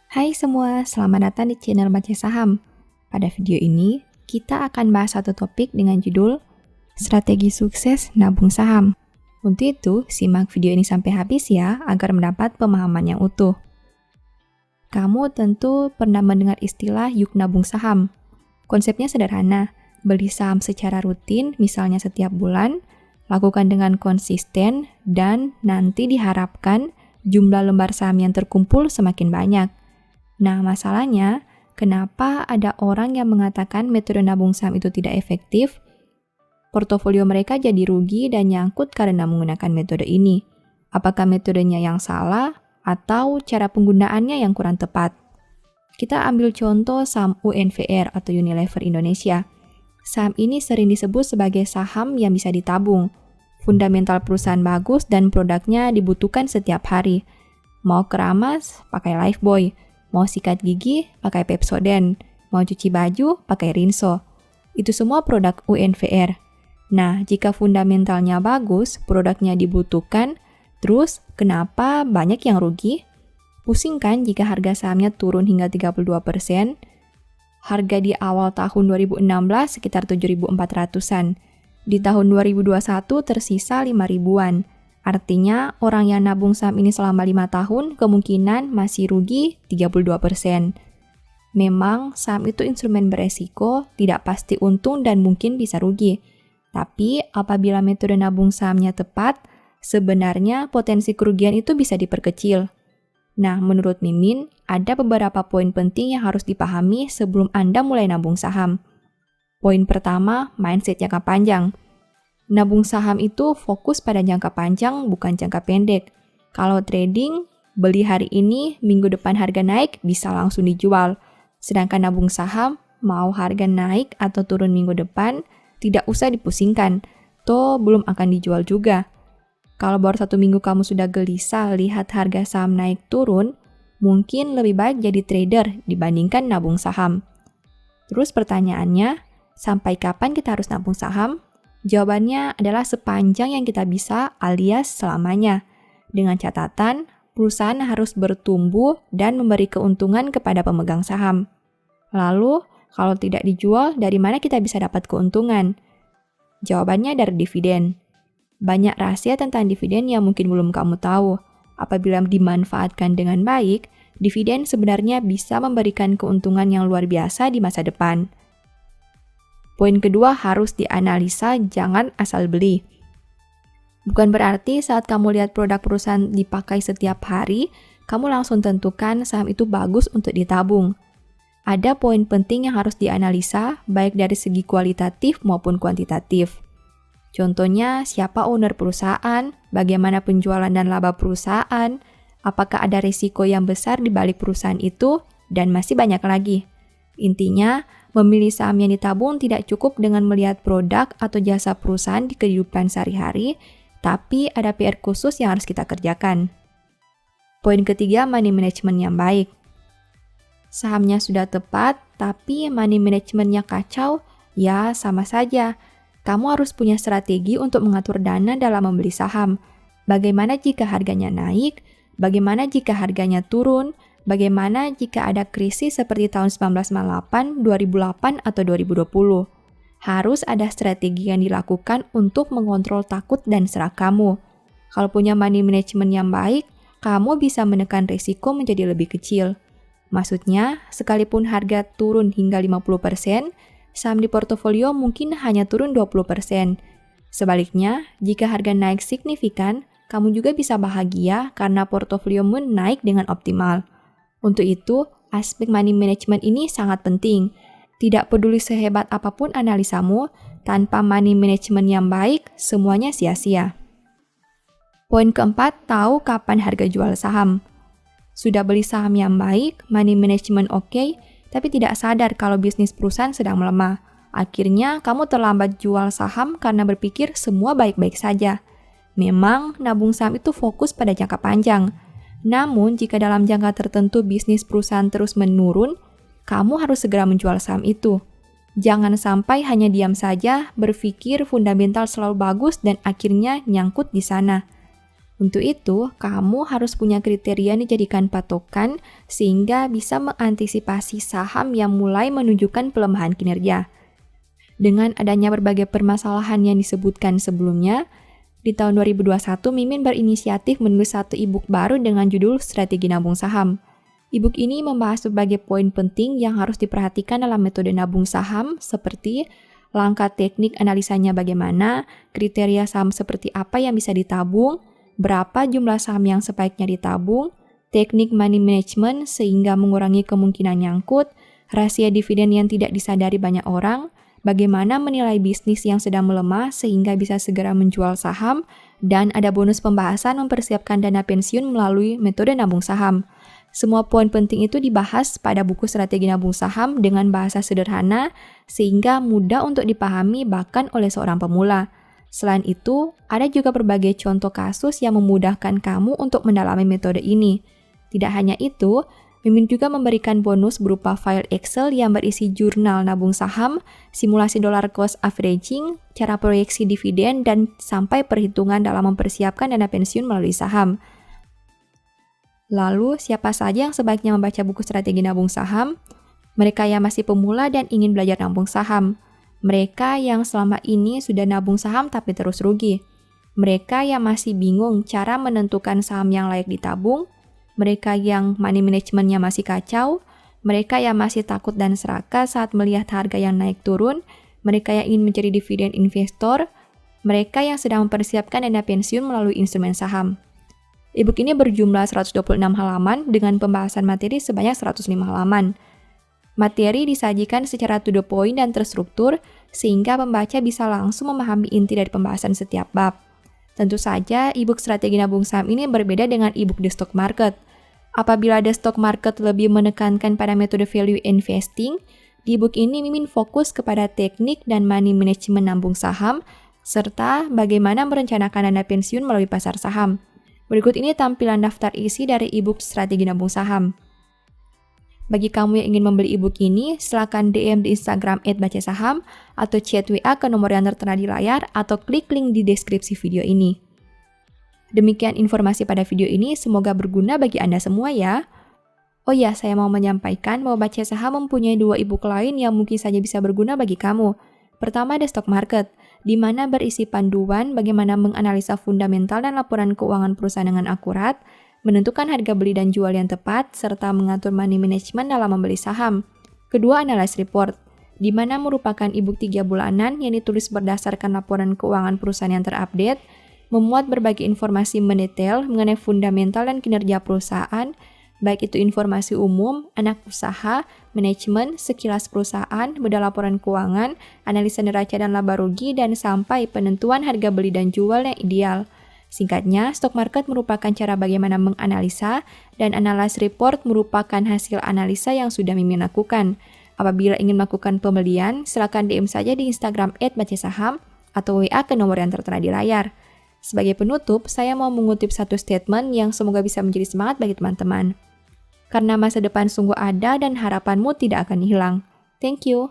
Hai semua, selamat datang di channel Baca Saham. Pada video ini, kita akan bahas satu topik dengan judul Strategi Sukses Nabung Saham. Untuk itu, simak video ini sampai habis ya, agar mendapat pemahaman yang utuh. Kamu tentu pernah mendengar istilah yuk nabung saham. Konsepnya sederhana, beli saham secara rutin, misalnya setiap bulan, lakukan dengan konsisten, dan nanti diharapkan jumlah lembar saham yang terkumpul semakin banyak. Nah, masalahnya, kenapa ada orang yang mengatakan metode nabung saham itu tidak efektif? Portofolio mereka jadi rugi dan nyangkut karena menggunakan metode ini. Apakah metodenya yang salah atau cara penggunaannya yang kurang tepat? Kita ambil contoh saham UNVR atau Unilever Indonesia. Saham ini sering disebut sebagai saham yang bisa ditabung. Fundamental perusahaan bagus dan produknya dibutuhkan setiap hari. Mau keramas, pakai Lifebuoy. Mau sikat gigi, pakai Pepsodent. Mau cuci baju, pakai Rinso. Itu semua produk UNVR. Nah, jika fundamentalnya bagus, produknya dibutuhkan, terus kenapa banyak yang rugi? Pusing kan jika harga sahamnya turun hingga 32%? Harga di awal tahun 2016 sekitar 7.400-an. Di tahun 2021 tersisa 5.000-an. Artinya, orang yang nabung saham ini selama 5 tahun kemungkinan masih rugi 32%. Memang, saham itu instrumen beresiko, tidak pasti untung dan mungkin bisa rugi. Tapi, apabila metode nabung sahamnya tepat, sebenarnya potensi kerugian itu bisa diperkecil. Nah, menurut Mimin, ada beberapa poin penting yang harus dipahami sebelum Anda mulai nabung saham. Poin pertama, mindset jangka panjang. Nabung saham itu fokus pada jangka panjang, bukan jangka pendek. Kalau trading, beli hari ini, minggu depan harga naik, bisa langsung dijual. Sedangkan nabung saham, mau harga naik atau turun minggu depan, tidak usah dipusingkan, toh belum akan dijual juga. Kalau baru 1 minggu kamu sudah gelisah lihat harga saham naik turun, mungkin lebih baik jadi trader dibandingkan nabung saham. Terus pertanyaannya, sampai kapan kita harus nabung saham? Jawabannya adalah sepanjang yang kita bisa alias selamanya. Dengan catatan, perusahaan harus bertumbuh dan memberi keuntungan kepada pemegang saham. Lalu, kalau tidak dijual, dari mana kita bisa dapat keuntungan? Jawabannya dari dividen. Banyak rahasia tentang dividen yang mungkin belum kamu tahu. Apabila dimanfaatkan dengan baik, dividen sebenarnya bisa memberikan keuntungan yang luar biasa di masa depan. Poin kedua harus dianalisa, jangan asal beli. Bukan berarti saat kamu lihat produk perusahaan dipakai setiap hari, kamu langsung tentukan saham itu bagus untuk ditabung. Ada poin penting yang harus dianalisa, baik dari segi kualitatif maupun kuantitatif. Contohnya, siapa owner perusahaan, bagaimana penjualan dan laba perusahaan, apakah ada risiko yang besar di balik perusahaan itu, dan masih banyak lagi. Intinya, memilih saham yang ditabung tidak cukup dengan melihat produk atau jasa perusahaan di kehidupan sehari-hari, tapi ada PR khusus yang harus kita kerjakan. Poin ketiga, money management yang baik. Sahamnya sudah tepat, tapi money managementnya kacau, ya sama saja. Kamu harus punya strategi untuk mengatur dana dalam membeli saham. Bagaimana jika harganya naik? Bagaimana jika harganya turun? Bagaimana jika ada krisis seperti tahun 1998, 2008, atau 2020? Harus ada strategi yang dilakukan untuk mengontrol takut dan serak kamu. Kalau punya money management yang baik, kamu bisa menekan risiko menjadi lebih kecil. Maksudnya, sekalipun harga turun hingga 50%, saham di portofolio mungkin hanya turun 20%. Sebaliknya, jika harga naik signifikan, kamu juga bisa bahagia karena portofoliomu naik dengan optimal. Untuk itu, aspek money management ini sangat penting. Tidak peduli sehebat apapun analisamu, tanpa money management yang baik, semuanya sia-sia. Poin keempat, tahu kapan harga jual saham. Sudah beli saham yang baik, money management oke, tapi tidak sadar kalau bisnis perusahaan sedang melemah. Akhirnya, kamu terlambat jual saham karena berpikir semua baik-baik saja. Memang, nabung saham itu fokus pada jangka panjang. Namun, jika dalam jangka tertentu bisnis perusahaan terus menurun, kamu harus segera menjual saham itu. Jangan sampai hanya diam saja, berpikir fundamental selalu bagus dan akhirnya nyangkut di sana. Untuk itu, kamu harus punya kriteria yang dijadikan patokan sehingga bisa mengantisipasi saham yang mulai menunjukkan pelemahan kinerja. Dengan adanya berbagai permasalahan yang disebutkan sebelumnya, di tahun 2021 Mimin berinisiatif menulis satu e-book baru dengan judul Strategi Nabung Saham. E-book ini membahas berbagai poin penting yang harus diperhatikan dalam metode nabung saham seperti langkah teknik analisanya bagaimana, kriteria saham seperti apa yang bisa ditabung, berapa jumlah saham yang sebaiknya ditabung, teknik money management sehingga mengurangi kemungkinan nyangkut, rahasia dividen yang tidak disadari banyak orang, bagaimana menilai bisnis yang sedang melemah sehingga bisa segera menjual saham, dan ada bonus pembahasan mempersiapkan dana pensiun melalui metode nabung saham. Semua poin penting itu dibahas pada buku Strategi Nabung Saham dengan bahasa sederhana sehingga mudah untuk dipahami bahkan oleh seorang pemula. Selain itu, ada juga berbagai contoh kasus yang memudahkan kamu untuk mendalami metode ini. Tidak hanya itu, Mimin juga memberikan bonus berupa file Excel yang berisi jurnal nabung saham, simulasi dollar cost averaging, cara proyeksi dividen, dan sampai perhitungan dalam mempersiapkan dana pensiun melalui saham. Lalu, siapa saja yang sebaiknya membaca buku Strategi Nabung Saham? Mereka yang masih pemula dan ingin belajar nabung saham. Mereka yang selama ini sudah nabung saham tapi terus rugi. Mereka yang masih bingung cara menentukan saham yang layak ditabung. Mereka yang money management-nya masih kacau. Mereka yang masih takut dan serakah saat melihat harga yang naik turun. Mereka yang ingin mencari dividen investor. Mereka yang sedang mempersiapkan dana pensiun melalui instrumen saham. E-book ini berjumlah 126 halaman dengan pembahasan materi sebanyak 105 halaman. Materi disajikan secara to the point dan terstruktur, sehingga pembaca bisa langsung memahami inti dari pembahasan setiap bab. Tentu saja, e-book Strategi Nabung Saham ini berbeda dengan e-book The Stock Market. Apabila The Stock Market lebih menekankan pada metode value investing, di e-book ini Mimin fokus kepada teknik dan money management nabung saham, serta bagaimana merencanakan dana pensiun melalui pasar saham. Berikut ini tampilan daftar isi dari e-book Strategi Nabung Saham. Bagi kamu yang ingin membeli e-book ini, silakan DM di Instagram @bacasaham atau chat WA ke nomor yang tertera di layar atau klik link di deskripsi video ini. Demikian informasi pada video ini, semoga berguna bagi Anda semua ya. Oh ya, saya mau menyampaikan bahwa Baca Saham mempunyai 2 e-book lain yang mungkin saja bisa berguna bagi kamu. Pertama, The Stock Market, di mana berisi panduan bagaimana menganalisa fundamental dan laporan keuangan perusahaan dengan akurat, menentukan harga beli dan jual yang tepat, serta mengatur money management dalam membeli saham. Kedua, Analysis Report, di mana merupakan e-book 3 bulanan yang ditulis berdasarkan laporan keuangan perusahaan yang terupdate, memuat berbagai informasi mendetail mengenai fundamental dan kinerja perusahaan, baik itu informasi umum, anak usaha, manajemen, sekilas perusahaan, beda laporan keuangan, analisa neraca dan laba rugi, dan sampai penentuan harga beli dan jual yang ideal. Singkatnya, stock market merupakan cara bagaimana menganalisa, dan analysis report merupakan hasil analisa yang sudah Mimin lakukan. Apabila ingin melakukan pembelian, silakan DM saja di Instagram @bacasaham atau WA ke nomor yang tertera di layar. Sebagai penutup, saya mau mengutip satu statement yang semoga bisa menjadi semangat bagi teman-teman. Karena masa depan sungguh ada dan harapanmu tidak akan hilang. Thank you.